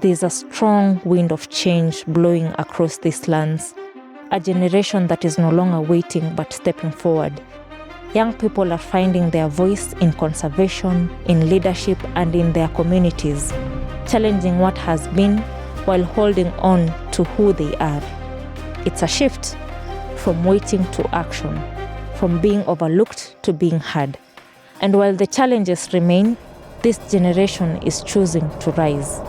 there's a strong wind of change blowing across these lands. A generation that is no longer waiting but stepping forward. Young people are finding their voice in conservation, in leadership, and in their communities, challenging what has been while holding on to who they are. It's a shift from waiting to action, from being overlooked to being heard. And while the challenges remain, this generation is choosing to rise.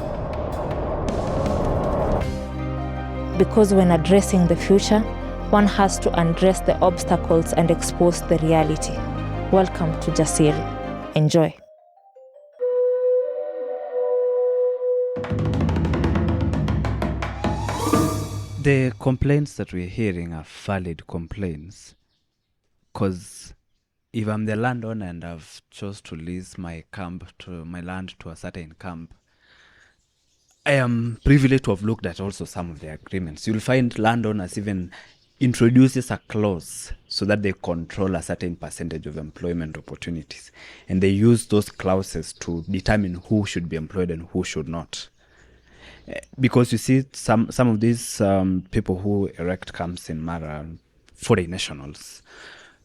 Because when addressing the future, one has to address the obstacles and expose the reality. Welcome to Jasiri. Enjoy. The complaints that we're hearing are valid complaints, because if I'm the landowner and I've chose to lease my land to a certain camp, I am privileged to have looked at also some of the agreements. You'll find landowners even introduces a clause so that they control a certain percentage of employment opportunities, and they use those clauses to determine who should be employed and who should not. Because you see, some of these people who erect camps in Mara are foreign nationals.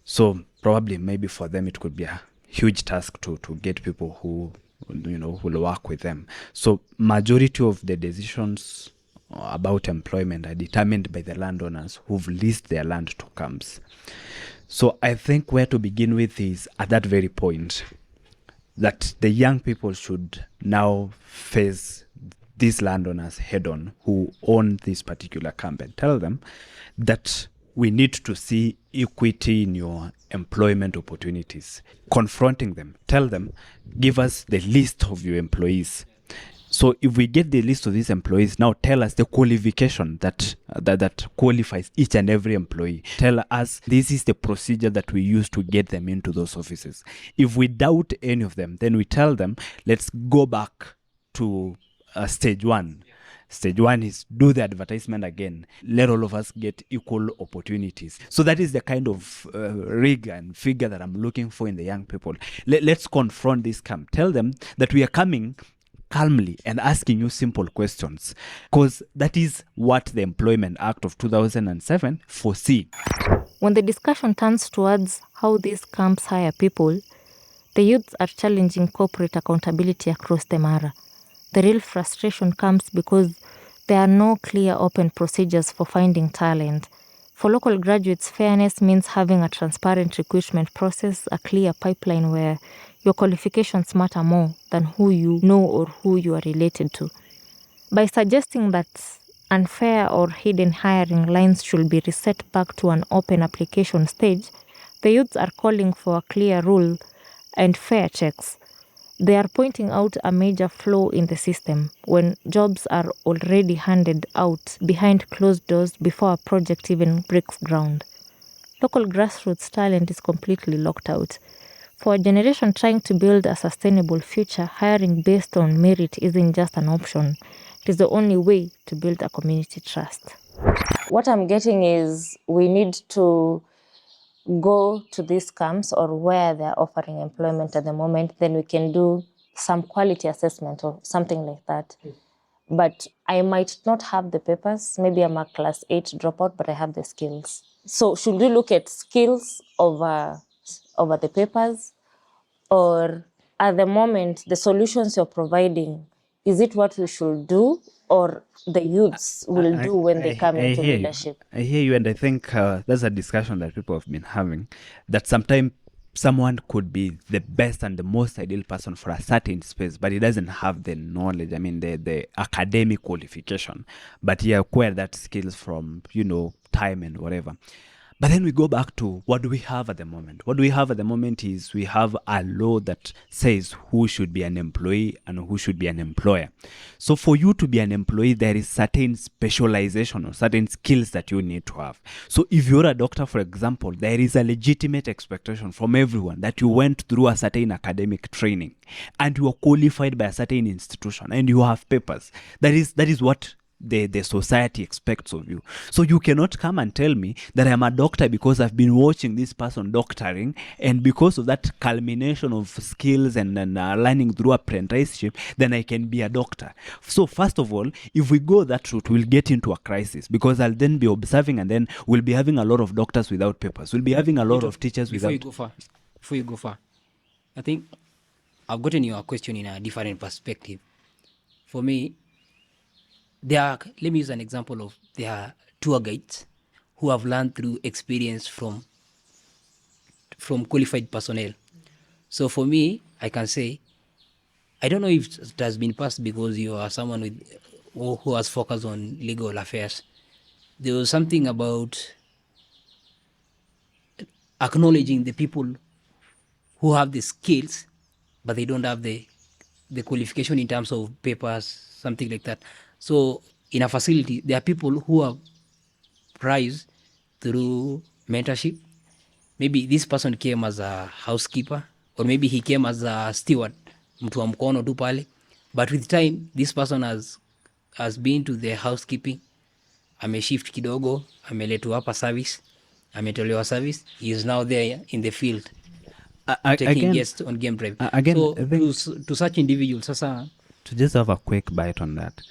So probably maybe for them it could be a huge task to get people who will work with them. So majority of the decisions about employment are determined by the landowners who've leased their land to camps. So I think where to begin with is at that very point that the young people should now face these landowners head on who own this particular camp and tell them that we need to see equity in your employment opportunities. Confronting them, tell them, give us the list of your employees. So if we get the list of these employees, now tell us the qualification that qualifies each and every employee. Tell us this is the procedure that we use to get them into those offices. If we doubt any of them, then we tell them, let's go back to stage one. Stage one is do the advertisement again. Let all of us get equal opportunities. So that is the kind of rig and figure that I'm looking for in the young people. Let's confront this camp. Tell them that we are coming calmly and asking you simple questions, because that is what the Employment Act of 2007 foresee. When the discussion turns towards how these camps hire people, the youths are challenging corporate accountability across the Mara. The real frustration comes because there are no clear open procedures for finding talent. For local graduates, fairness means having a transparent recruitment process, a clear pipeline where your qualifications matter more than who you know or who you are related to. By suggesting that unfair or hidden hiring lines should be reset back to an open application stage, the youths are calling for a clear rule and fair checks. They are pointing out a major flaw in the system when jobs are already handed out behind closed doors before a project even breaks ground. Local grassroots talent is completely locked out. For a generation trying to build a sustainable future, hiring based on merit isn't just an option. It is the only way to build a community trust. What I'm getting is we need to go to these camps or where they're offering employment at the moment, then we can do some quality assessment or something like that. But I might not have the papers. Maybe I'm a class 8 dropout, but I have the skills. So should we look at skills over the papers? Or at the moment, the solutions you're providing, is it what we should do or the youths will do when they come into leadership? I hear you, and I think that's a discussion that people have been having, that sometimes someone could be the best and the most ideal person for a certain space, but he doesn't have the knowledge, the academic qualification, but he acquired that skills from, time and whatever. But then we go back to what do we have at the moment? What do we have at the moment is we have a law that says who should be an employee and who should be an employer. So for you to be an employee, there is certain specialization or certain skills that you need to have. So if you're a doctor, for example, there is a legitimate expectation from everyone that you went through a certain academic training and you are qualified by a certain institution and you have papers. That is what the society expects of you. So you cannot come and tell me that I am a doctor because I've been watching this person doctoring, and because of that culmination of skills and learning through apprenticeship, then I can be a doctor. So first of all, if we go that route, we'll get into a crisis, because I'll then be observing, and then we'll be having a lot of doctors without papers. We'll be having a lot of teachers Before without... you go far, I think I've gotten your question in a different perspective. For me, let me use an example of there are tour guides who have learned through experience from qualified personnel. So for me, I can say, I don't know if it has been passed because you are someone who has focused on legal affairs. There was something about acknowledging the people who have the skills, but they don't have the qualification in terms of papers, something like that. So in a facility, there are people who are prized through mentorship. Maybe this person came as a housekeeper, or maybe he came as a steward, mtu wa mkono tu pale. But with time, this person has been to the housekeeping, ameshift kidogo, ameletwa hapa service, ametolewa service, he is now there in the field taking guests on game drive. So to such individuals, sasa, to just have a quick bite on that.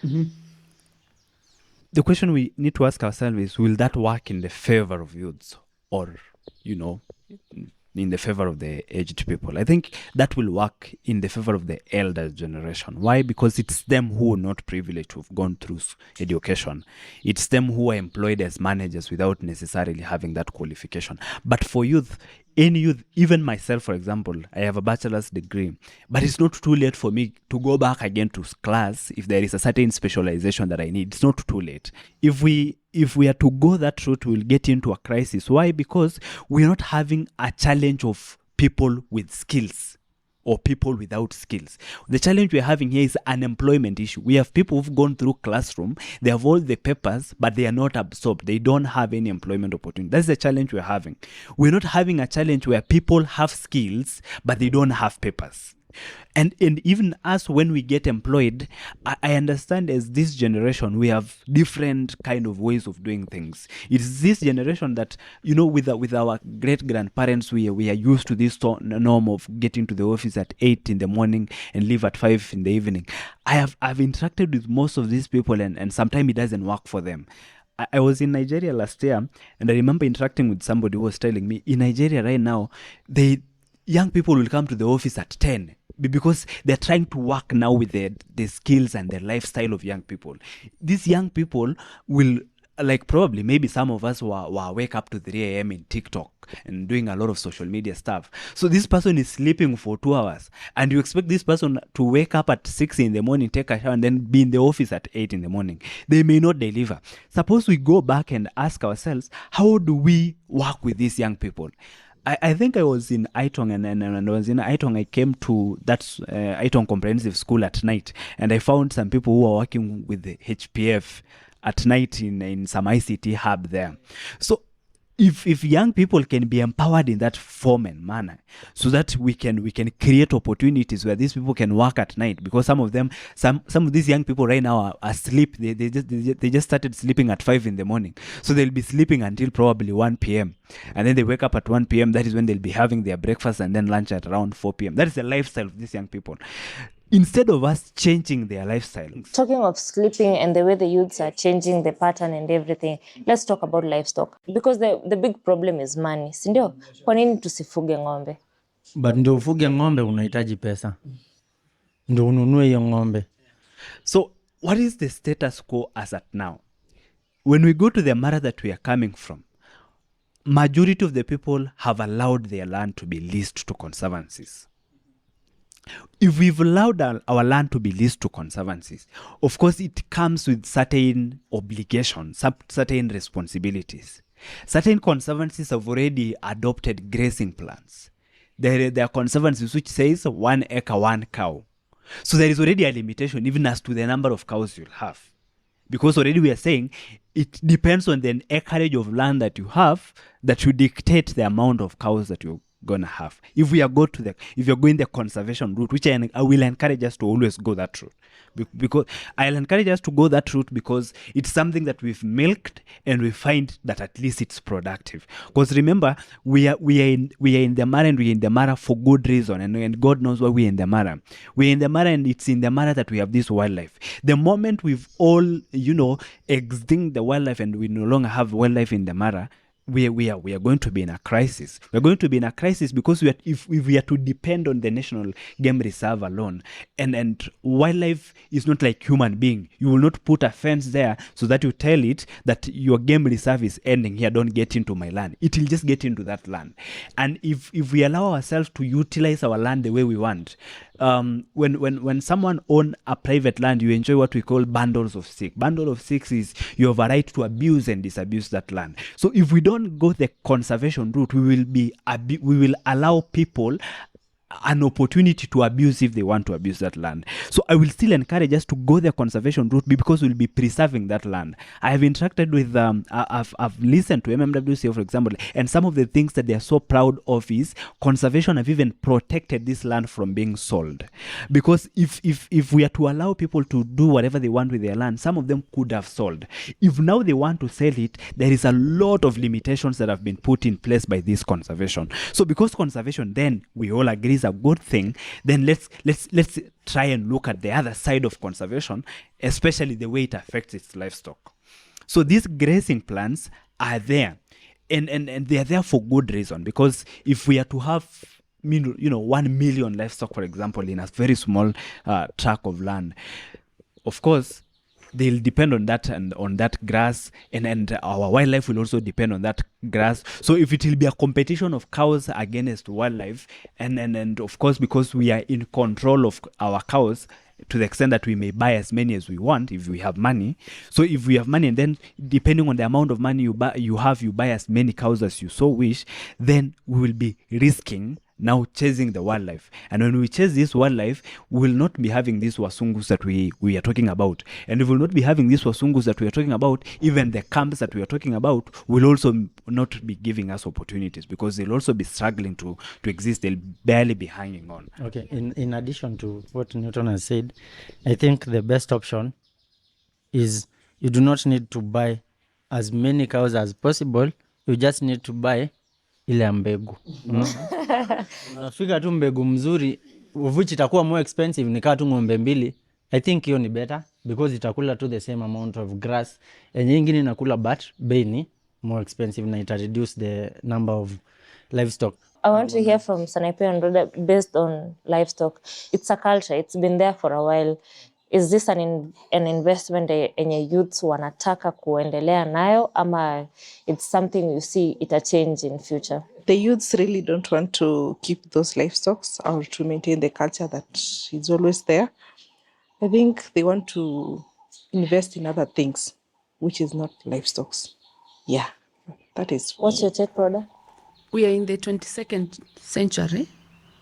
The question we need to ask ourselves is, will that work in the favor of youths, or, in the favor of the aged people? I think that will work in the favor of the elder generation. Why? Because it's them who are not privileged to have gone through education. It's them who are employed as managers without necessarily having that qualification. But for youth, any youth, even myself, for example, I have a bachelor's degree, but it's not too late for me to go back again to class if there is a certain specialization that I need. It's not too late. If we are to go that route, we'll get into a crisis. Why? Because we're not having a challenge of people with skills or people without skills. The challenge we're having here is unemployment issue. We have people who've gone through classroom, they have all the papers, but they are not absorbed. They don't have any employment opportunity. That's the challenge we're having. We're not having a challenge where people have skills, but they don't have papers. And even us, when we get employed, I understand as this generation, we have different kind of ways of doing things. It's this generation that, with our great-grandparents, we are used to this norm of getting to the office at 8 in the morning and leave at 5 in the evening. I've interacted with most of these people, and sometimes it doesn't work for them. I was in Nigeria last year, and I remember interacting with somebody who was telling me, in Nigeria right now, young people will come to the office at 10 because they're trying to work now with the skills and the lifestyle of young people. These young people will, probably maybe some of us were wake up to 3 a.m. in TikTok and doing a lot of social media stuff. So this person is sleeping for 2 hours, and you expect this person to wake up at 6 in the morning, take a shower, and then be in the office at 8 in the morning. They may not deliver. Suppose we go back and ask ourselves, how do we work with these young people? I think I was in Aitong, and I was in Aitong. I came to that Aitong Comprehensive School at night, and I found some people who are working with the HPF at night in some ICT hub there. So if young people can be empowered in that form and manner, so that we can create opportunities where these people can work at night, because some of these young people right now are asleep. They just started sleeping at 5 in the morning, so they'll be sleeping until probably 1 p.m. and then they wake up at 1 p.m. That is when they'll be having their breakfast, and then lunch at around 4 p.m. That is the lifestyle of these young people. Instead of us changing their lifestyle. Talking of sleeping and the way the youths are changing the pattern and everything, let's talk about livestock. Because the big problem is money. Sindio, kwa nini tusifuge ng'ombe? But ndio ufuge ng'ombe unahitaji pesa. Ndio ununue hiyo ng'ombe. So, what is the status quo as at now? When we go to the Mara that we are coming from, majority of the people have allowed their land to be leased to conservancies. If we've allowed our land to be leased to conservancies, of course it comes with certain obligations, certain responsibilities. Certain conservancies have already adopted grazing plans. There are conservancies which says 1 acre, 1 cow. So there is already a limitation even as to the number of cows you'll have. Because already we are saying it depends on the acreage of land that you have that you dictate the amount of cows that you gonna have. If you're going the conservation route, which I will encourage us to always go that route, because I'll encourage us to go that route because it's something that we've milked and we find that at least it's productive. Because remember, we are in the Mara, and we're in the Mara for good reason, and God knows why we're in the Mara. We're in the Mara, and it's in the Mara that we have this wildlife. The moment we've all extinct the wildlife and we no longer have wildlife in the Mara, we are going to be in a crisis. We're going to be in a crisis because if we are to depend on the National Game Reserve alone, and wildlife is not like human being. You will not put a fence there so that you tell it that your game reserve is ending here, don't get into my land. It will just get into that land. And if we allow ourselves to utilize our land the way we want, when someone own a private land, you enjoy what we call bundles of six. Bundle of six is you have a right to abuse and disabuse that land. So if we don't go the conservation route, we will allow people an opportunity to abuse if they want to abuse that land. So I will still encourage us to go the conservation route because we'll be preserving that land. I have interacted with I've listened to MMWC, for example, and some of the things that they are so proud of is conservation have even protected this land from being sold. Because if we are to allow people to do whatever they want with their land, some of them could have sold. If now they want to sell it, there is a lot of limitations that have been put in place by this conservation. So because conservation, then we all agree, is a good thing, then let's try and look at the other side of conservation, especially the way it affects its livestock. So these grazing plans are there, and they are there for good reason, because if we are to have 1 million livestock, for example, in a very small tract of land, of course they'll depend on that and on that grass, and our wildlife will also depend on that grass. So if it will be a competition of cows against wildlife, and of course, because we are in control of our cows to the extent that we may buy as many as we want if we have money. So if we have money, and then depending on the amount of money you buy as many cows as you so wish, then we will be risking now chasing the wildlife. And when we chase this wildlife, we will not be having these wasungus that we are talking about. And if we will not be having these wasungus that we are talking about, even the camps that we are talking about will also not be giving us opportunities, because they'll also be struggling to exist. They'll barely be hanging on. Okay, in addition to what Newton has said, I think the best option is you do not need to buy as many cows as possible. You just need to buy ile mbegu. Unafika tu mbegu mzuri, which itakuwa more expensive, nikaa tu ng'ombe mbili. I think hiyo ni better, because itakula to the same amount of grass. And nyingine inakula, but bei ni more expensive, na ita reduce the number of livestock. I want to hear from Sanaipei and Rhoda based on livestock. It's a culture. It's been there for a while. Is this an investment enye youths wanataka kuendelea nayo, ama it's something you see ita change in future? The youths really don't want to keep those livestock or to maintain the culture that is always there. I think they want to invest in other things, which is not livestock. Yeah, that is. What's your take, Rhoda? We are in the 22nd century,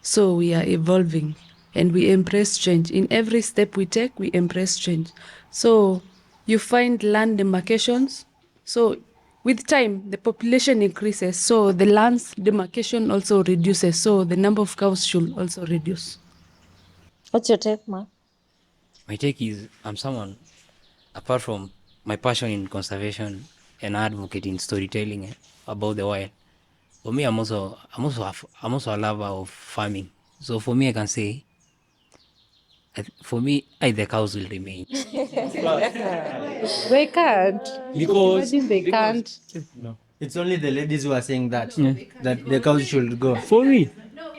so we are evolving and we embrace change. In every step we take, we embrace change. So you find land demarcations. So with time, the population increases, so the land's demarcation also reduces, so the number of cows should also reduce. What's your take, Mark? My take is, I'm someone, apart from my passion in conservation and advocate in storytelling about the wild, for me, I'm also a lover of farming. So for me, I can say, for me, the cows will remain. They can't. Because Imagine they can't. No, it's only the ladies who are saying that that the cows should go. for me,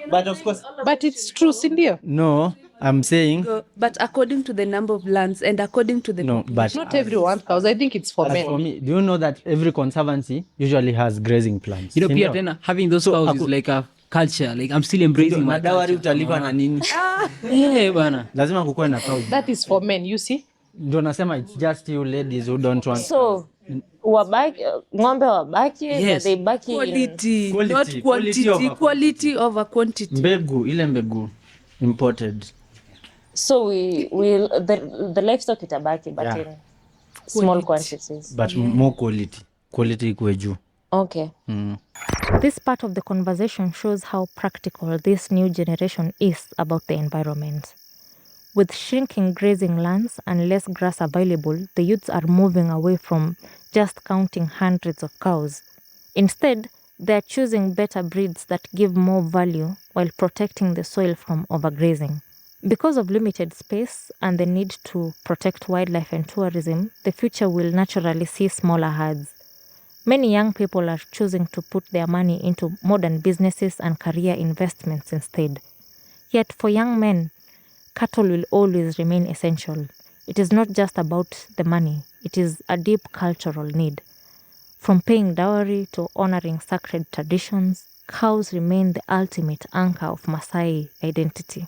But of course, But it's true, Cindy. no, I'm saying But according to the number of lands and according to the no. But Not everyone cows. I think it's for as men. for me, do you know that every conservancy usually has grazing plans? pia Sindio? tena, having those cows is like a culture. Like I'm still embracing my Madawari culture. utalipa na nini? Yeah, bana. Lazima kukuwe na cows. That is for men, you see. Ndio nasema it's just you ladies who don't want. So, ng'ombe wabaki, Yes. they baki in... quality, Quality, not quality quantity, over quality over quantity. Mbegu, ile mbegu imported. So the livestock itabaki, but Yeah. in small Quality. quantities. But more quality. Quality ikuwe juu. Okay. This part of the conversation shows how practical this new generation is about the environment. With shrinking grazing lands and less grass available, the youths are moving away from just counting hundreds of cows. Instead, they are choosing better breeds that give more value while protecting the soil from overgrazing. Because of limited space and the need to protect wildlife and tourism, the future will naturally see smaller herds. Many young people are choosing to put their money into modern businesses and career investments instead. Yet for young men, cattle will always remain essential. It is not just about the money, it is a deep cultural need. From paying dowry to honoring sacred traditions, cows remain the ultimate anchor of Maasai identity.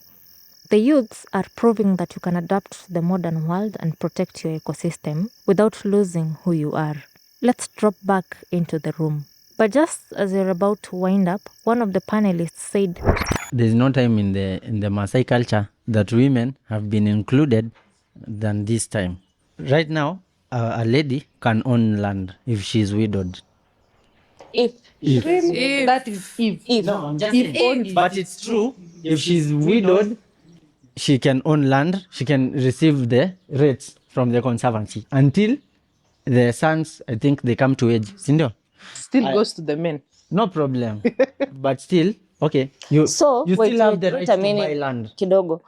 The youths are proving that you can adapt to the modern world and protect your ecosystem without losing who you are. Let's drop back into the room. But just as we're about to wind up, one of the panelists said, There's no time in the Maasai culture that women have been included than this time. Right now, a lady can own land if she's widowed. If If. That is if. No, I'm just If saying. only. But it's true. If she's widowed, she can own land. She can receive the rates from the conservancy until the sons, I think, they come to age. Sindio? Still goes to the men. No problem. But still, okay. You so, you wait, still have wait, the wait right a to minute, buy land. kidogo.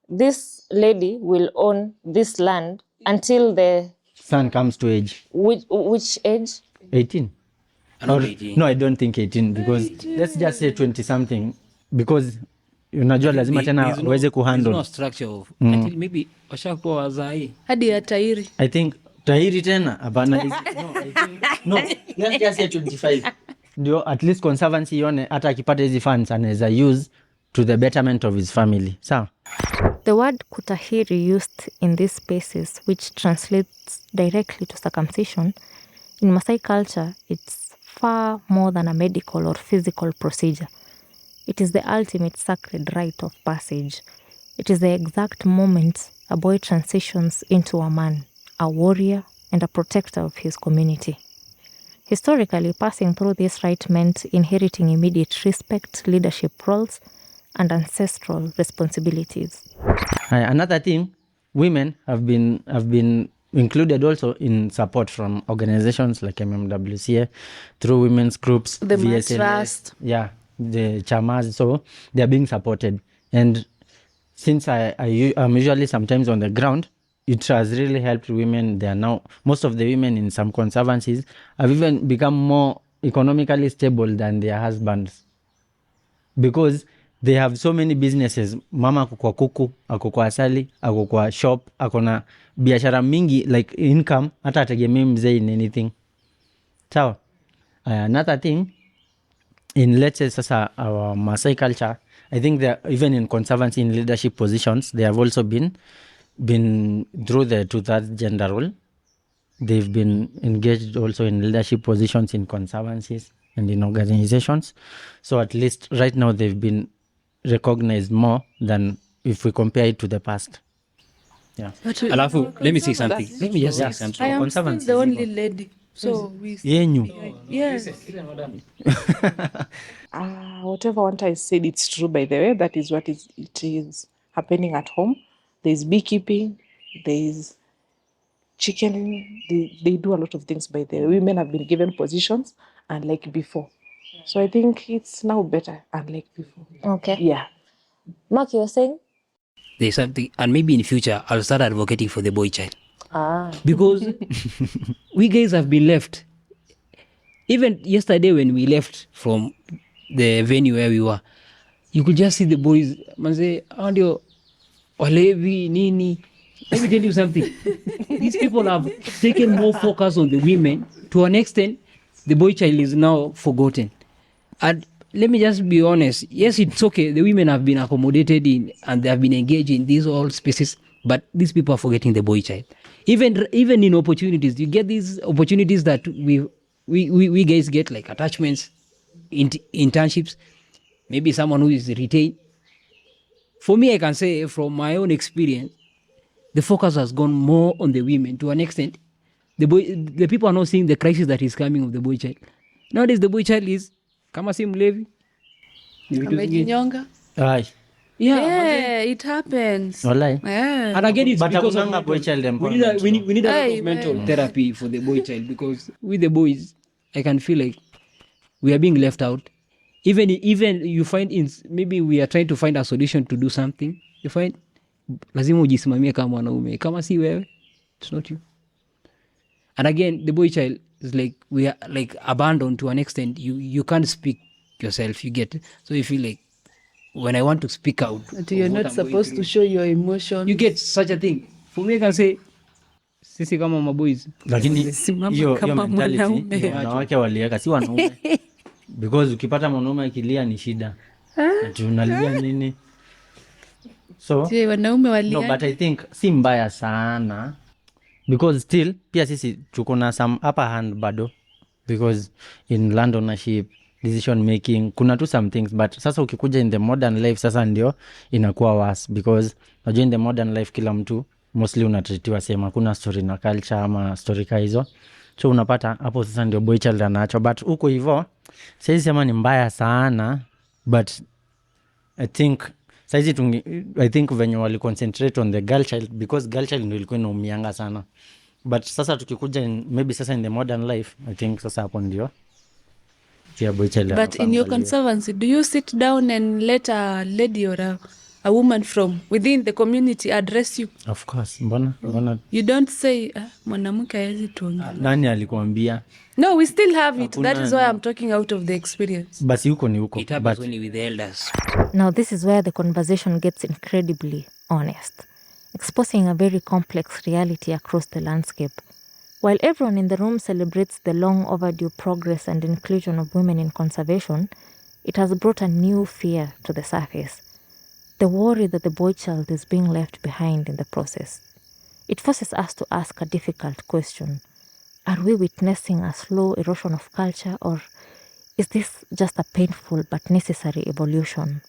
This lady will own this land until the Son comes to age which age? 18. Not Or- 18. No, I don't think 18 because let's just say 20 something because unajua lazima tena There's uweze no kuhandle. structure of until maybe washakuwa wazai. hadi ya tairi. I think tahiri tena hapana. No, I think no. Let's just say 25. Ndio at least conservancy ione hata akipata hizi funds anaweza use to the betterment of his family. Sawa? the word kutahiri used in these spaces, which translates directly to circumcision, in Maasai culture, it's far more than a medical or physical procedure. It is the ultimate sacred rite of passage. It is the exact moment a boy transitions into a man, a warrior, and a protector of his community. Historically, passing through this rite meant inheriting immediate respect, leadership roles, and ancestral responsibilities. Another thing, women have been included also in support from organizations like MMWCA through women's groups, The VSLS, Trust. yeah, the chamas. So they are being supported. And since I'm usually sometimes on the ground, it has really helped women. They are now, most of the women in some conservancies have even become more economically stable than their husbands because they have so many businesses. Mama ako kwa kuku, ako kwa asali, ako kwa shop, ako na biashara mingi, like income, hata ategemei mzee in anything. Sawa. Another thing, in let's say sasa our Maasai culture, I think that even in conservancy in leadership positions, they have also been through the 2/3 gender rule. They've been engaged also in leadership positions in conservancies and in organizations. So at least right now they've been recognized more than if we compare it to the past. Yeah. But we- Alafu, let me say something. Let me just say Yeah. something. I am still Conservancy the ziko. only lady. So we Yenyu. yes. Whatever one time said, it's true, by the way. That is what it is happening at home. There's beekeeping, there's chicken. They do a lot of things, by the way. Women have been given positions, unlike before. So I think it's now better, unlike before. Okay. Yeah. Mark, you were saying? There's something, and maybe in future I'll start advocating for the boy child Ah. because we guys have been left. Even yesterday when we left from the venue where we were, you could just see the boys. Manze, ndio walevi nini. Let me tell you something. These people have taken more focus on the women. To an extent, the boy child is now forgotten. And let me just be honest. Yes, it's okay. The women have been accommodated in and they have been engaged in these all spaces. But these people are forgetting the boy child. Even in opportunities, you get these opportunities that we guys get, like attachments, internships, maybe someone who is retained. For me, I can say from my own experience, the focus has gone more on the women. To an extent, the people are not seeing the crisis that is coming of the boy child. Nowadays the boy child is kama si mlevi ni vitu zingine. Amejinyonga. Ai. Yeah, it happens. Walai. Yeah. And again, it's But because of hakunanga boy child we empowerment. need a lot Hey, of mental man. therapy for the boy child, because with the boys, I can feel like we are being left out. Even you find maybe we are trying to find a solution to do something. You find lazima ujisimamie kama mwanaume. Kama si wewe, it's not you. And again, the boy child is like we are like abandoned to an extent. You can't speak yourself. You get, so you feel like when I want to speak out, But you're of what not I'm going supposed to through, show your emotions. you get such a thing. For me, I can say sisi kama maboys, Lakini Simama hiyo kama mentality mwanaume. ni wanawake waliweka, si wanaume. Because ukipata mwanaume akilia ni shida. Ati unalia nini? So Je, wanaume no, walia. but I think si mbaya sana, because still pia sisi tuko na some upper hand bado, because in land ownership, decision making, kuna tu some things, but sasa ukikuja in the modern life sasa ndio inakuwa worse, because unajua in the modern life kila mtu mostly unatritiwa same, hakuna story na culture ama story ka hizo, so unapata hapo sasa ndio boy child anacho. But huko hivyo siwezi sema ni mbaya sana, but I think saizi I think venye wali concentrate on the girl child, because girl child ndio ilikuwa inaumianga sana. But sasa tukikuja maybe sasa in the modern life, I think sasa hapo ndio pia boy child. But in your conservancy, do you sit down and let a lady or a woman from within the community address you? Of course, mbona You don't say mwanamke hawezi tuongea. nani alikuambia? No, we still have it. Hakuna, That is why I'm talking out of the experience. Basi huko ni huko. it happens But only with the elders. Now, this is where the conversation gets incredibly honest, exposing a very complex reality across the landscape. While everyone in the room celebrates the long overdue progress and inclusion of women in conservation, it has brought a new fear to the surface. The worry that the boy child is being left behind in the process. It forces us to ask a difficult question. Are we witnessing a slow erosion of culture, or is this just a painful but necessary evolution?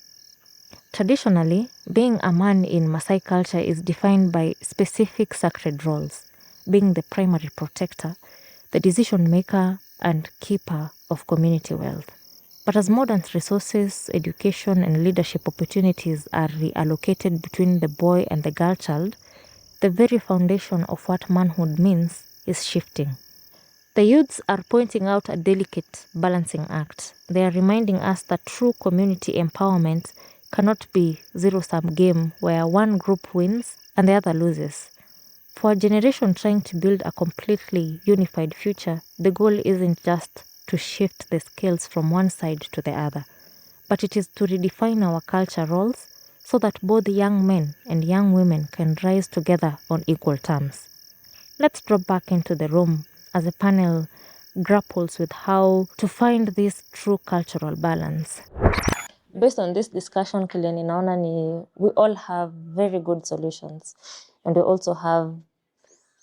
Traditionally, being a man in Maasai culture is defined by specific sacred roles, being the primary protector, the decision maker, and keeper of community wealth. But as modern resources, education, and leadership opportunities are reallocated between the boy and the girl child, the very foundation of what manhood means is shifting. The youths are pointing out a delicate balancing act. They are reminding us that true community empowerment cannot be zero-sum game where one group wins and the other loses. For a generation trying to build a completely unified future, the goal isn't just to shift the scales from one side to the other, but it is to redefine our culture roles so that both young men and young women can rise together on equal terms. Let's drop back into the room as the panel grapples with how to find this true cultural balance. Based on this discussion, kile ninaona ni we all have very good solutions, and we also have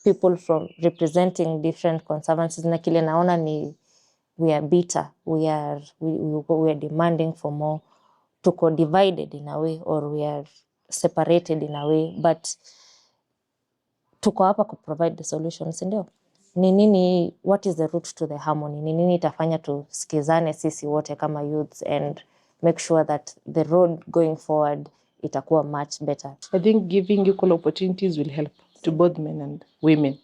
people from representing different conservancies. Na kile naona ni we are bitter, we are demanding for more, tuko divided in a way, or we are separated in a way, but tuko hapa ku provide the solutions, ndio. Ni nini, what is the route to the harmony? Ni nini itafanya tusikizane sisi wote kama youths and make sure that the road going forward itakuwa much better? I think giving equal opportunities will help to both men and women.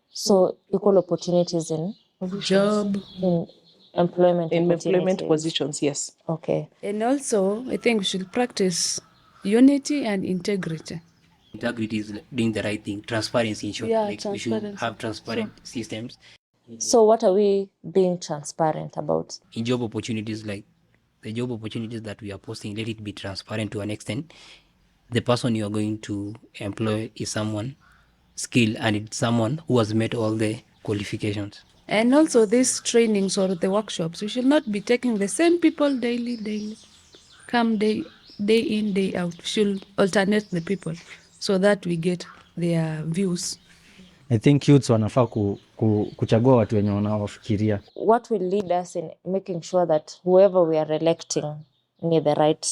So equal opportunities in Job. in employment In opportunities. employment positions, yes. Okay. And also, I think we should practice unity and integrity. Integrity is doing the right thing. Transparency, in short. Yeah, We should transparency. have transparent systems. So what are we being transparent about? In job opportunities, like the job opportunities that we are posting, let it be transparent to an extent. The person you are going to employ is someone skilled, and it's someone who has met all the qualifications. And also these trainings or the workshops, we should not be taking the same people daily. Come day in, day out. We should alternate the people so that we get their views. I think youths wanafaa kuchagua watu wenye wanawafikiria. What will lead us in making sure that whoever we are electing need the right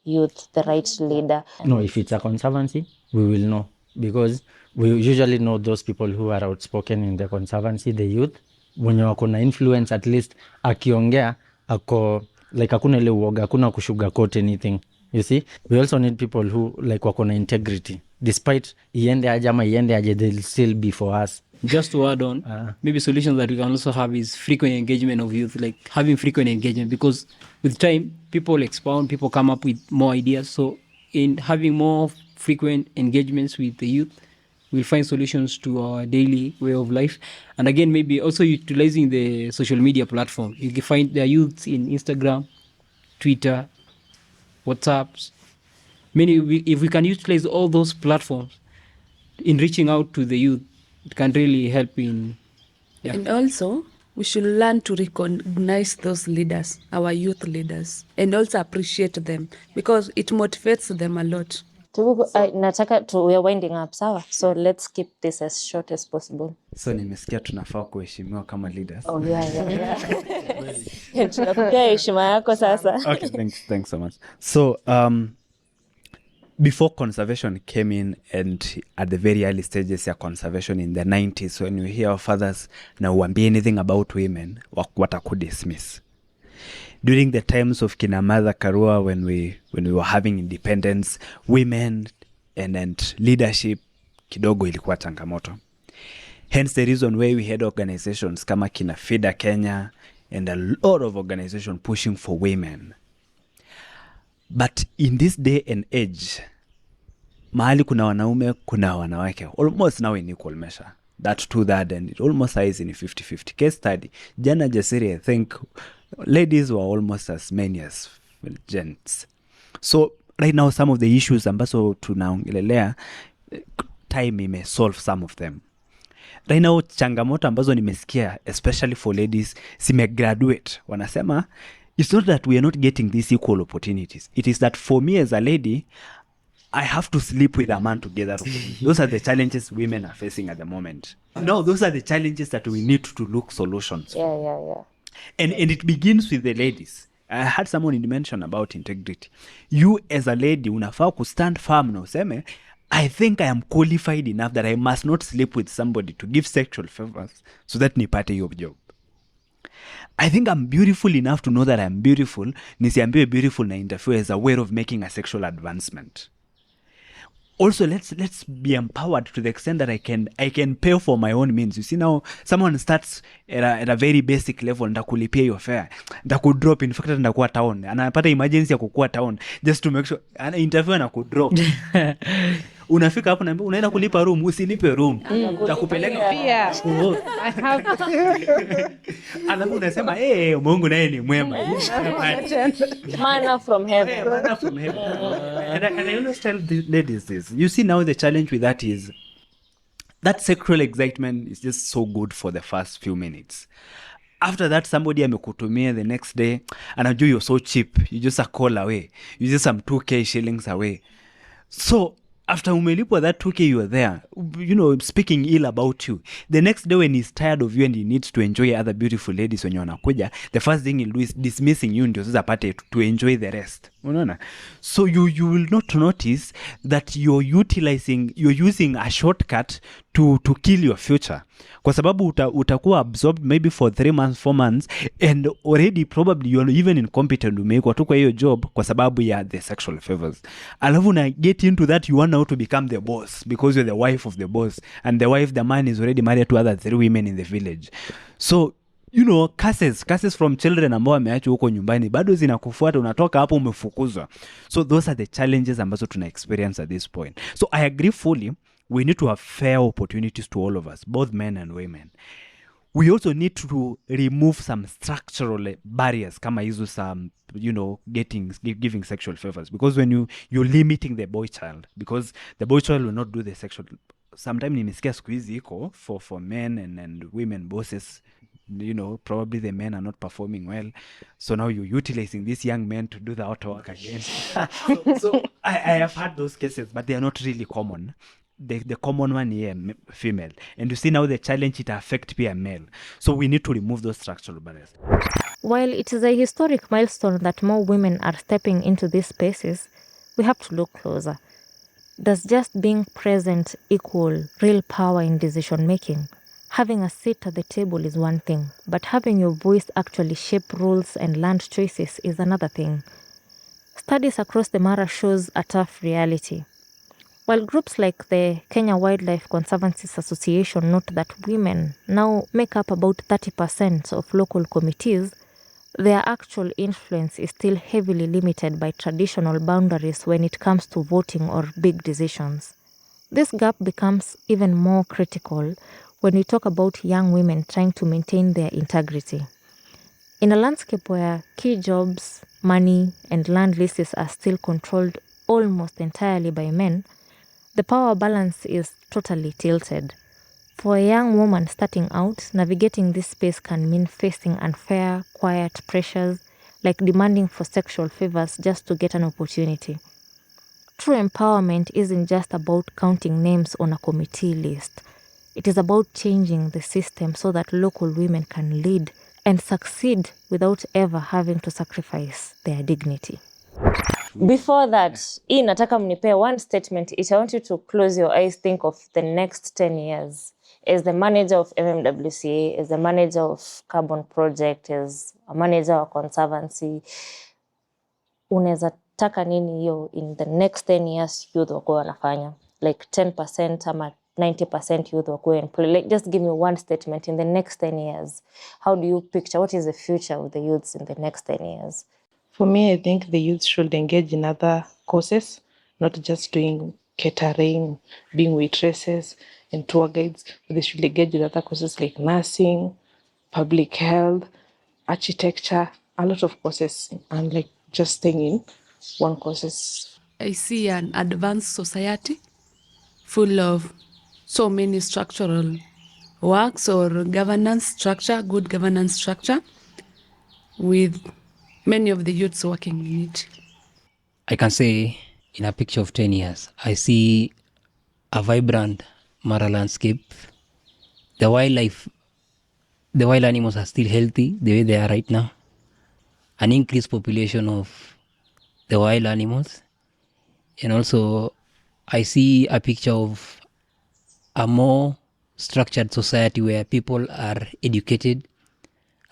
youth, the right leader? No, if it's a conservancy, we will know. because we usually know those people who are outspoken in the conservancy, the youth wenye wako na influence, at least akiongea ako like hakuna ile uoga, hakuna kusugarcoat anything. You see, we also need people who like wako na integrity, despite iende aje ama iende aje, they'll still be for us. Just to add on, maybe solutions that we can also have is frequent engagement of youth, like having frequent engagement, because with time, people expound, people come up with more ideas. So in having more frequent engagements with the youth, we'll find solutions to our daily way of life. And again, maybe also utilizing the social media platform. You can find their youths in Instagram, Twitter, WhatsApps. If we can utilize all those platforms in reaching out to the youth, it can really help in. Yeah. And also, we should learn to recognize those leaders, our youth leaders, and also appreciate them, because it motivates them a lot. We are winding up, sawa? So let's keep this as short as possible. So nimesikia tunafaa kuheshimiwa kama leaders. Oh, yeah. Tunakupea heshima yako sasa. Okay, thanks so much. So before conservation came in, and at the very early stages of conservation in the 90s, when you hear our fathers na uambie anything about women, watakudismiss. During the times of kina Martha Karua, when we were having independence, women and leadership kidogo ilikuwa changamoto. Hence the reason why we had organizations kama kina FIDA Kenya and a lot of organizations pushing for women. But in this day and age, mahali kuna wanaume, kuna wanawake, almost now in equal measure. That to that, and it almost is in a 50-50 case study. Jana Jasiri, I think ladies were almost as many as gents. So right now, some of the issues ambazo tunaongelelea, time may solve some of them. Right now, changamoto ambazo nimesikia, especially for ladies, graduate. Wanasema, it's not that we are not getting these equal opportunities. It is that for me as a lady, I have to sleep with a man together. Those are the challenges women are facing at the moment. No, those are the challenges that we need to look solutions. Yeah. And it begins with the ladies. I had someone mention about integrity. You as a lady, unafaa ku stand firm na useme, I think I am qualified enough that I must not sleep with somebody to give sexual favors so that nipate your job. I think I'm beautiful enough to know that I'm beautiful. Nisiambiwe beautiful na interfere as a way of making a sexual advancement. Also, let's be empowered to the extent that I can pay for my own means. You see, now someone starts at a very basic level, ndakulipia your fare, ndakudrop, in fact ndakuwa town, anapata emergency ya kukua town just to make sure ana interview na kudrop. Unafika hapo na unaenda kulipa room, usilipe room, nitakupeleka pia. I have alafu unasema Mungu naye ni mwema. Manna from heaven. Manna from heaven. And I always tell the ladies this. You see, now the challenge with that is that sexual excitement is just so good for the first few minutes. After that, somebody amekutumia the next day, anajua you're so cheap, you just a call away, you just some 2k shillings away. So after umelipwa that 2k, you are there, speaking ill about you. The next day when he's tired of you and he needs to enjoy other beautiful ladies when wanakuja, the first thing he'll do is dismissing you ndio sasa pate to enjoy the rest. Unaona? So you will not notice that you're using a shortcut to kill your future. Kwa sababu utakuwa absorbed maybe for 3 months, 4 months, and already probably you're even incompetent umekuwa tu kwa hiyo job kwa sababu ya the sexual favors. Alafu na get into that, you want now to become the boss because you're the wife of the boss, and the man is already married to other 3 women in the village. So curses from children ambao wameachwa huko nyumbani bado zinakufuata, unatoka hapo umefukuzwa. So those are the challenges ambazo tuna experience at this point. So I agree fully, we need to have fair opportunities to all of us, both men and women. We also need to remove some structural barriers kama hizo some giving sexual favors, because when you're limiting the boy child, because the boy child will not do the sexual. Sometimes nimesikia siku hizi iko for men and women bosses, probably the men are not performing well, so now you're utilizing these young men to do the outer work again. So I have had those cases, but they are not really common. The common one here, female, and you see now the challenge, it affect peer male. So we need to remove those structural barriers. While it is a historic milestone that more women are stepping into these spaces, we have to look closer. Does just being present equal real power in decision making? Having a seat at the table is one thing, but having your voice actually shape rules and land choices is another thing. Studies across the Mara shows a tough reality. While groups like the Kenya Wildlife Conservancies Association note that women now make up about 30% of local committees, their actual influence is still heavily limited by traditional boundaries when it comes to voting or big decisions. This gap becomes even more critical when we talk about young women trying to maintain their integrity. In a landscape where key jobs, money, and land leases are still controlled almost entirely by men, the power balance is totally tilted. For a young woman starting out, navigating this space can mean facing unfair, quiet pressures like demanding for sexual favors just to get an opportunity. True empowerment isn't just about counting names on a committee list. It is about changing the system so that local women can lead and succeed without ever having to sacrifice their dignity. Before that, hii nataka mnipe one statement. I want you to close your eyes, think of the next 10 years. As the manager of MMWCA, as the manager of Carbon Project, as a manager of Conservancy, unaweza taka nini hiyo in the next 10 years youth wakuwe wanafanya? Like 10% ama 90% youth wakuwe employed. Like just give me one statement in the next 10 years. How do you picture, what is the future of the youths in the next 10 years? For me, I think the youth should engage in other courses, not just doing catering, being waitresses and tour guides. But they should engage in other courses like nursing, public health, architecture, a lot of courses, and like just staying in one courses. I see an advanced society full of so many structural works or governance structure, good governance structure, with many of the youths working in it. I can say in a picture of 10 years, I see a vibrant Mara landscape. The wild animals are still healthy the way they are right now. An increased population of the wild animals. And also, I see a picture of a more structured society where people are educated.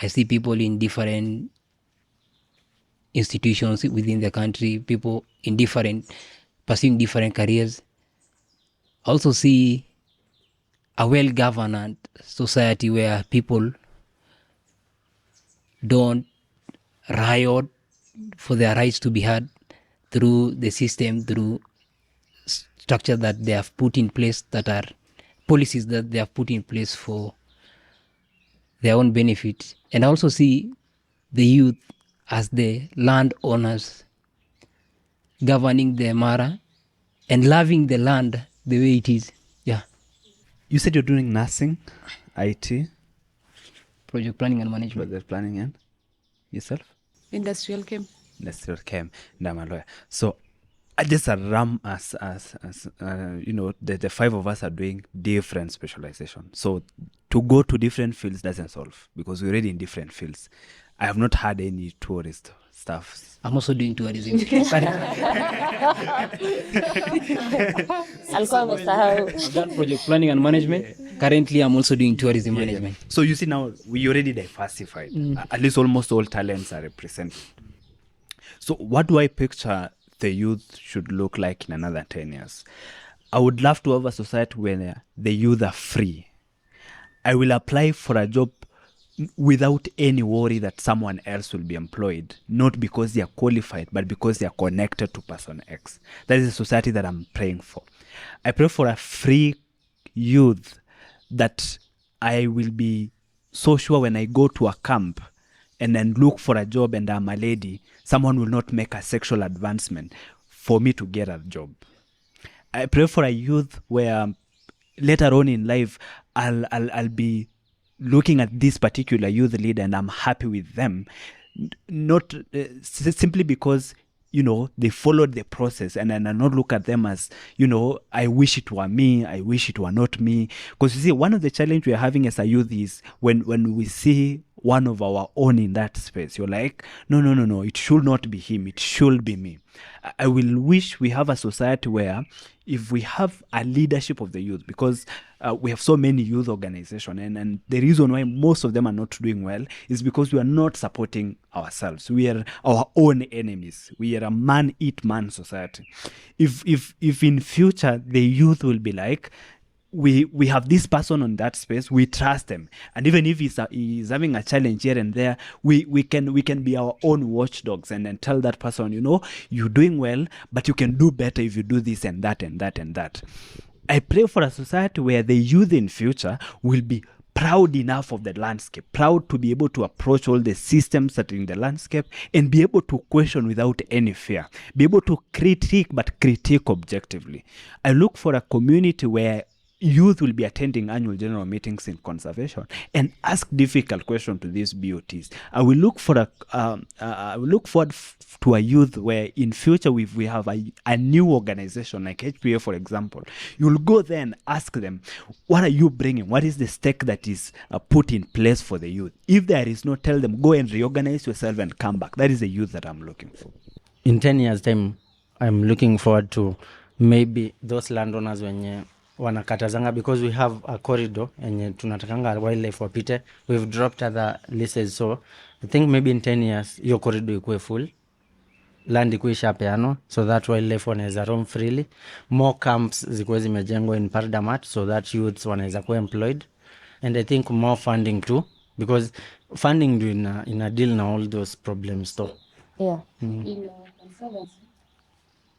I see people in different institutions within the country, people in pursuing different careers. I also see a well-governed society where people don't riot for their rights to be heard through the system, through structure that they have put in place, that are policies that they have put in place for their own benefit. And I also see the youth as the landowners governing the Mara and loving the land the way it is. Yeah. You said you're doing nursing, IT, Project planning and management. project planning, and yourself? Industrial chem. Industrial chem, and I'm a lawyer. So I just ram as you know, the five of us are doing different specialization. So to go to different fields doesn't solve because we're already in different fields. I have not had any tourist stuff. I'm also doing tourism. Alikuwa amesahau. I've done project planning and management. Currently, I'm also doing tourism management. So you see now we already diversified. At least almost all talents are represented. So what do I picture the youth should look like in another 10 years? I would love to have a society where the youth are free. I will apply for a job without any worry that someone else will be employed, not because they are qualified, but because they are connected to person X. That is a society that I'm praying for. I pray for a free youth that I will be so sure when I go to a camp and then look for a job and I'm a lady, someone will not make a sexual advancement for me to get a job. I pray for a youth where later on in life, I'll be looking at this particular youth leader and I'm happy with them, not simply because, you know, they followed the process, and I not look at them as, you know, I wish it were me, I wish it were not me. Because you see, one of the challenge we are having as a youth is when we see one of our own in that space. You're like, no, it should not be him, it should be me. I will wish we have a society where if we have a leadership of the youth, because we have so many youth organizations, and the reason why most of them are not doing well is because we are not supporting ourselves. We are our own enemies. We are a man eat man society. If in future the youth will be like, we have this person on that space, we trust them, and even if he's having a challenge here and there, we can be our own watchdogs and tell that person, you're doing well, but you can do better if you do this and that and that and that. I pray for a society where the youth in future will be proud enough of the landscape, proud to be able to approach all the systems that are in the landscape and be able to question without any fear, be able to critique, but critique objectively. I look for a community where youth will be attending annual general meetings in conservation and ask difficult questions to these BOTs. I will look for I will look forward to a youth where in future we have a new organization like HPA, for example. You'll go there and ask them, what are you bringing? What is the stake that is put in place for the youth? If there is no, tell them, go and reorganize yourself and come back. That is the youth that I'm looking for. In 10 years time, I'm looking forward to maybe those landowners wenye wanakatazanga, because we have a corridor enye tunatakanga wildlife wapite. We've dropped other leases, so I think maybe in 10 years hiyo corridor ikuwe full, land ikuwe ishapeano, so that wildlife wanaweza roam freely. More camps zikuwe zimejengwa in Pardamat, so that youths wanaweza kuwa employed, and I think more funding too, because funding do in a deal na all those problems though. Yeah. In conservancy,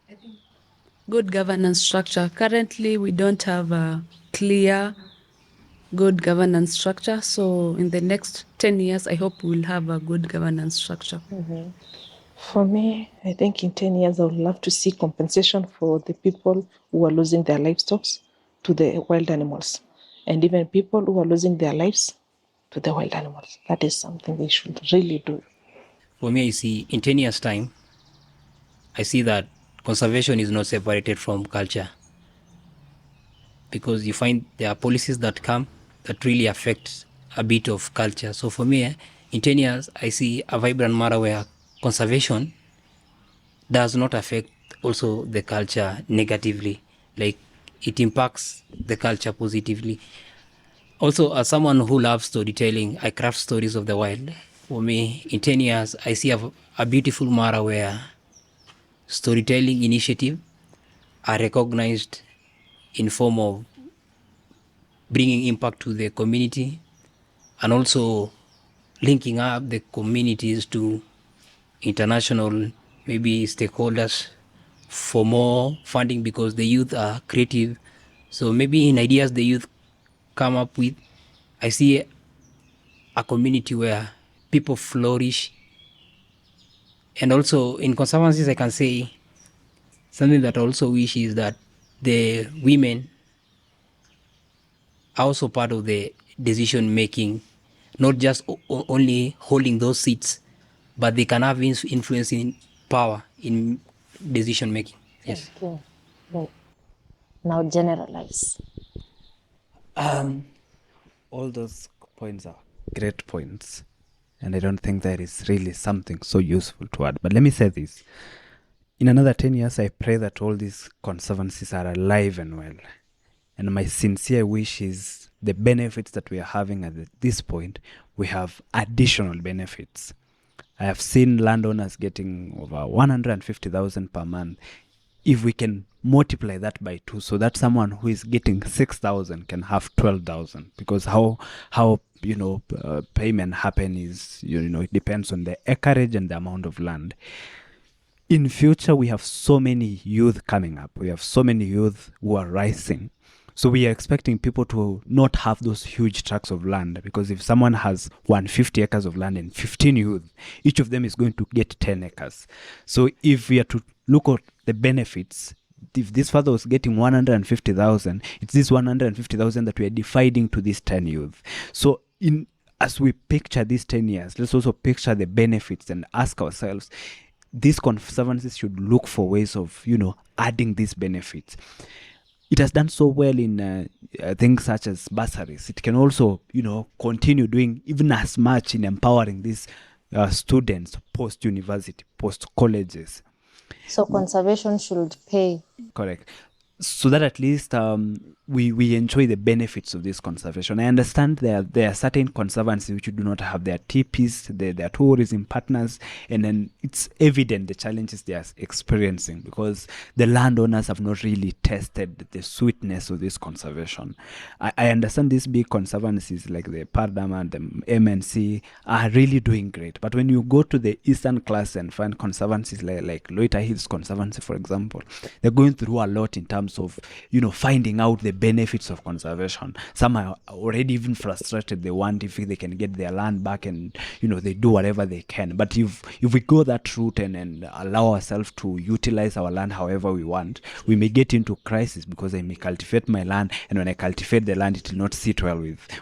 I think good governance structure. Currently, we don't have a clear good governance structure. So in the next 10 years, I hope we'll have a good governance structure. For me, I think in 10 years, I would love to see compensation for the people who are losing their livestock to the wild animals, and even people who are losing their lives to the wild animals. That is something we should really do. For me, I see in 10 years' time, I see that conservation is not separated from culture, because you find there are policies that come that really affect a bit of culture. So for me, in 10 years, I see a vibrant Mara where conservation does not affect also the culture negatively, like it impacts the culture positively. Also, as someone who loves storytelling, I craft stories of the wild. For me, in 10 years, I see a beautiful Mara where storytelling initiative are recognized in form of bringing impact to the community, and also linking up the communities to international maybe stakeholders for more funding, because the youth are creative. So maybe in ideas the youth come up with, I see a community where people flourish. And also in conservancies, I can say something that I also wish is that the women are also part of the decision making, not just only holding those seats, but they can have influence in power in decision making. Yes. Okay. Right. Now generalize. All those points are great points, and I don't think there is really something so useful to add. But let me say this. In another 10 years, I pray that all these conservancies are alive and well. And my sincere wish is the benefits that we are having at this point, we have additional benefits. I have seen landowners getting over 150,000 per month. If we can multiply that by 2, so that someone who is getting 6,000 can have 12,000, because how payment happen is, it depends on the acreage and the amount of land. In future, we have so many youth coming up. We have so many youth who are rising. So we are expecting people to not have those huge tracts of land, because if someone has 150 acres of land and 15 youth, each of them is going to get 10 acres. So if we are to look at the benefits, if this father was getting 150,000, it's this 150,000 that we are dividing to these 10 youth. So as we picture these 10 years, let's also picture the benefits and ask ourselves, these conservancies should look for ways of, adding these benefits. it has done so well in things such as bursaries. It can also, continue doing even as much in empowering these students post-university, post-colleges. So conservation should pay. Correct. So that at least we enjoy the benefits of this conservation. I understand there are certain conservancies which do not have their TPs, their tourism partners, and then it's evident the challenges they are experiencing because the landowners have not really tested the sweetness of this conservation. I understand these big conservancies like the Pardama and the MNC are really doing great, but when you go to the eastern class and find conservancies like Loita Hills Conservancy, for example, they're going through a lot in terms of finding out the benefits of conservation. Some are already even frustrated. They want if they can get their land back, and they do whatever they can. But if we go that route and allow ourselves to utilize our land however we want, we may get into crisis because I may cultivate my land, and when I cultivate the land, it will not sit well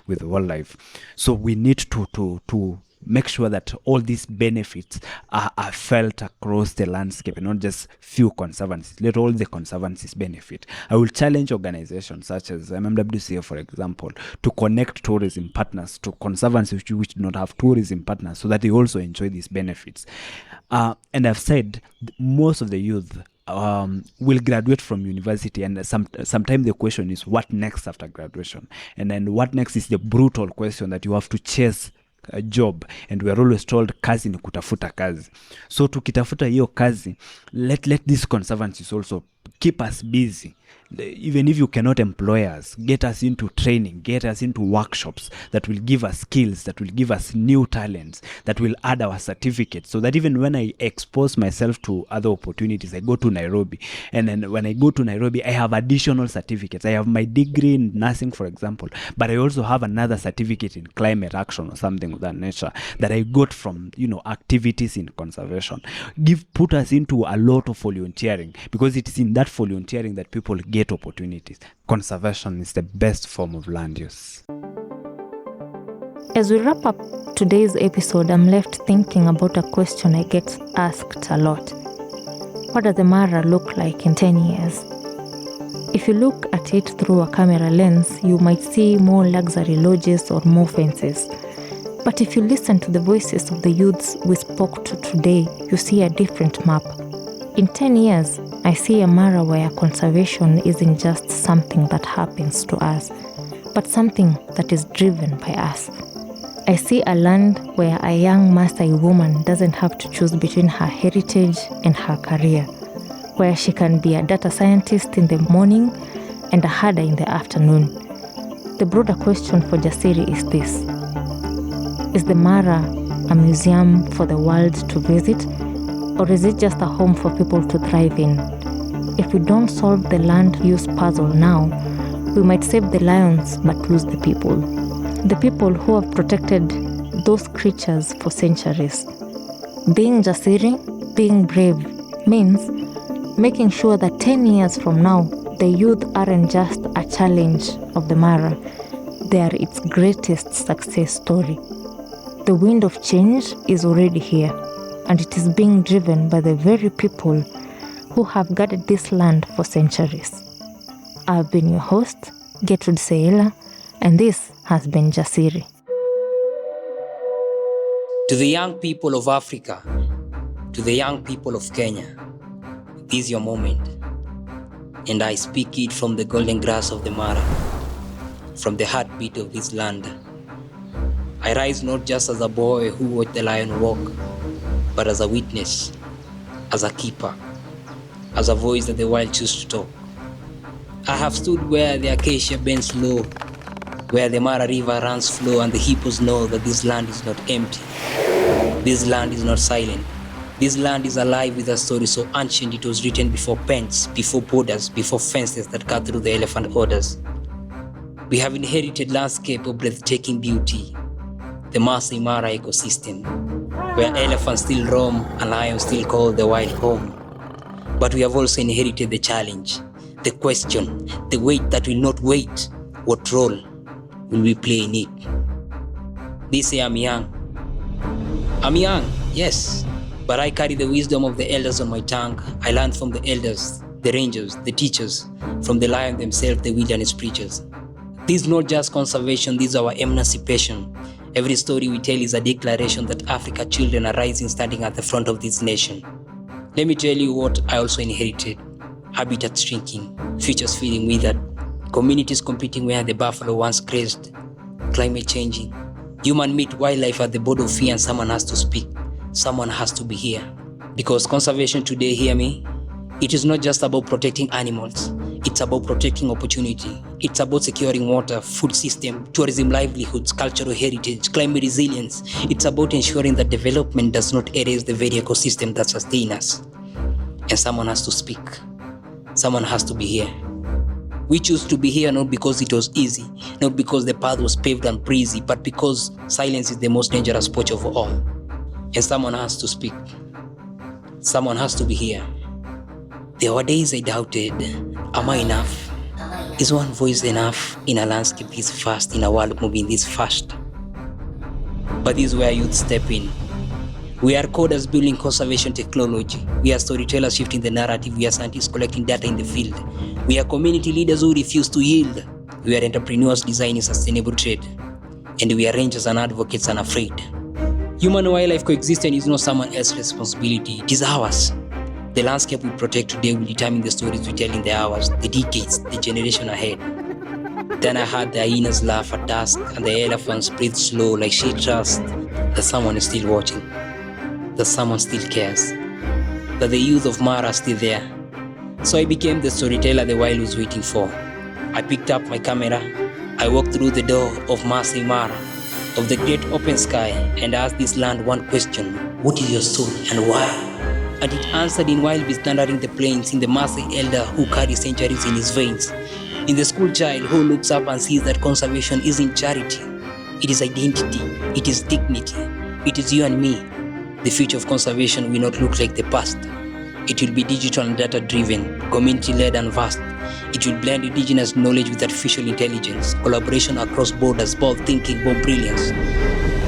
with wildlife. So we need to make sure that all these benefits are felt across the landscape and not just few conservancies. Let all the conservancies benefit. I will challenge organizations such as MMWCA, for example, to connect tourism partners to conservancies which do not have tourism partners so that they also enjoy these benefits. And I've said most of the youth will graduate from university, and sometimes the question is what next after graduation, and then what next is the brutal question that you have to chase a job, and we are always told kazi ni kutafuta kazi. So tukitafuta hiyo kazi, let these conservancies also keep us busy. Even if you cannot employ us, get us into training, get us into workshops that will give us skills, that will give us new talents, that will add our certificates, so that even when I expose myself to other opportunities, I go to Nairobi, and then when I go to Nairobi, I have additional certificates. I have my degree in nursing, for example, but I also have another certificate in climate action or something of that nature that I got from activities in conservation. Put us into a lot of volunteering, because it is in that volunteering that people get opportunities. Conservation is the best form of land use. As we wrap up today's episode, I'm left thinking about a question I get asked a lot. What does the Mara look like in 10 years? If you look at it through a camera lens, you might see more luxury lodges or more fences. But if you listen to the voices of the youths we spoke to today, you see a different map. In 10 years, I see a Mara where conservation isn't just something that happens to us, but something that is driven by us. I see a land where a young Maasai woman doesn't have to choose between her heritage and her career, where she can be a data scientist in the morning and a herder in the afternoon. The broader question for Jasiri is this: is the Mara a museum for the world to visit, or is it just a home for people to thrive in? If we don't solve the land use puzzle now, we might save the lions but lose the people. The people who have protected those creatures for centuries. Being Jasiri, being brave, means making sure that 10 years from now, the youth aren't just a challenge of the Mara, they are its greatest success story. The wind of change is already here, and it is being driven by the very people who have guarded this land for centuries. I've been your host, Gertrude Seela, and this has been Jasiri. To the young people of Africa, to the young people of Kenya, this is your moment. And I speak it from the golden grass of the Mara, from the heartbeat of this land. I rise not just as a boy who watched the lion walk, but as a witness, as a keeper, as a voice that the wild choose to talk. I have stood where the acacia bends low, where the Mara river runs flow, and the hippos know that this land is not empty. This land is not silent. This land is alive with a story so ancient it was written before pens, before borders, before fences that cut through the elephant orders. We have inherited landscape of breathtaking beauty, the Maasai Mara ecosystem, where elephants still roam and lions still call the wild home. But we have also inherited the challenge, the question, the weight that will not wait. What role will we play in it? They say I'm young. I'm young, yes, but I carry the wisdom of the elders on my tongue. I learned from the elders the rangers, the teachers, from the lion themselves, the wilderness preachers. This is not just conservation, this is our emancipation. Every story we tell is a declaration that Africa children are rising, standing at the front of this nation. Let me tell you what I also inherited. Habitats shrinking, futures feeling withered, communities competing where the buffalo once grazed, climate changing. Human meet wildlife at the border of fear, and someone has to speak. Someone has to be here. Because conservation today, hear me, it is not just about protecting animals. It's about protecting opportunity. It's about securing water, food system, tourism livelihoods, cultural heritage, climate resilience. It's about ensuring that development does not erase the very ecosystem that sustains us. And someone has to speak. Someone has to be here. We choose to be here not because it was easy, not because the path was paved and breezy, but because silence is the most dangerous porch of all. And someone has to speak. Someone has to be here. There were days I doubted, am I enough? Is one voice enough in a landscape this fast, in a world moving this fast? But this is where youth step in. We are coders building conservation technology. We are storytellers shifting the narrative. We are scientists collecting data in the field. We are community leaders who refuse to yield. We are entrepreneurs designing sustainable trade. And we are rangers and advocates unafraid. Human-wildlife coexistence is not someone else's responsibility. It is ours. The landscape we protect today will determine the stories we tell in the hours, the decades, the generation ahead. Then I heard the hyenas laugh at dusk and the elephants breathe slow like she trusts that someone is still watching, that someone still cares, that the youth of Mara are still there. So I became the storyteller the wild was waiting for. I picked up my camera, I walked through the door of Maasai Mara, of the great open sky, and asked this land one question: what is your story and why? And it answered in wild beasts thundering the plains, in the Maasai elder who carries centuries in his veins, in the school child who looks up and sees that conservation isn't charity, it is identity, it is dignity, it is you and me. The future of conservation will not look like the past. It will be digital and data-driven, community-led and vast. It will blend indigenous knowledge with artificial intelligence, collaboration across borders, bold thinking, bold brilliance.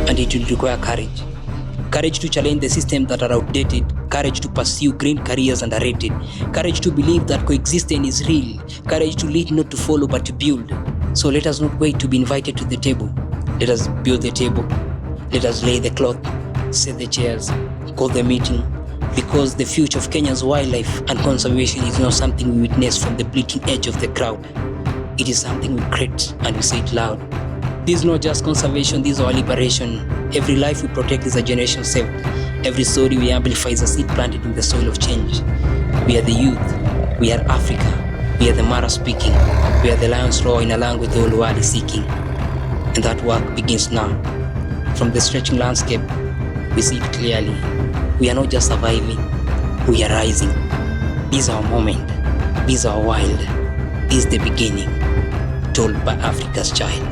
And it will require courage. Courage to challenge the systems that are outdated, courage to pursue green careers underrated, courage to believe that coexistence is real, courage to lead not to follow but to build. So let us not wait to be invited to the table. Let us build the table. Let us lay the cloth, set the chairs, call the meeting, because the future of Kenya's wildlife and conservation is not something we witness from the bleating edge of the crowd. It is something we create and we say it loud. This is not just conservation, this is our liberation. Every life we protect is a generation saved. Every story we amplify is a seed planted in the soil of change. We are the youth. We are Africa. We are the Mara speaking. We are the lions roar in a language the whole world is seeking. And that work begins now. From the stretching landscape, we see it clearly. We are not just surviving, we are rising. This is our moment. This is our wild. This is the beginning, told by Africa's child.